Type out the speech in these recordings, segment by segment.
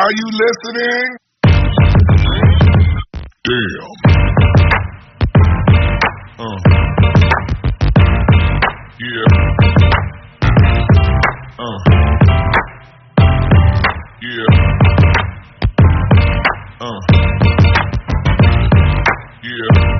Are you listening? Damn. Yeah. Yeah. Yeah.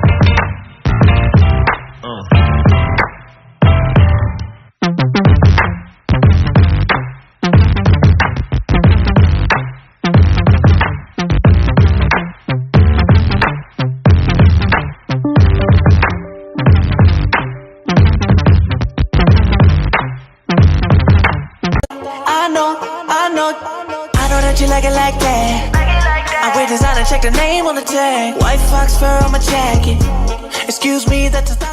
I know that you like it like that. I wear designer, check the name on the tag. White fox fur on my jacket. Excuse me, that's a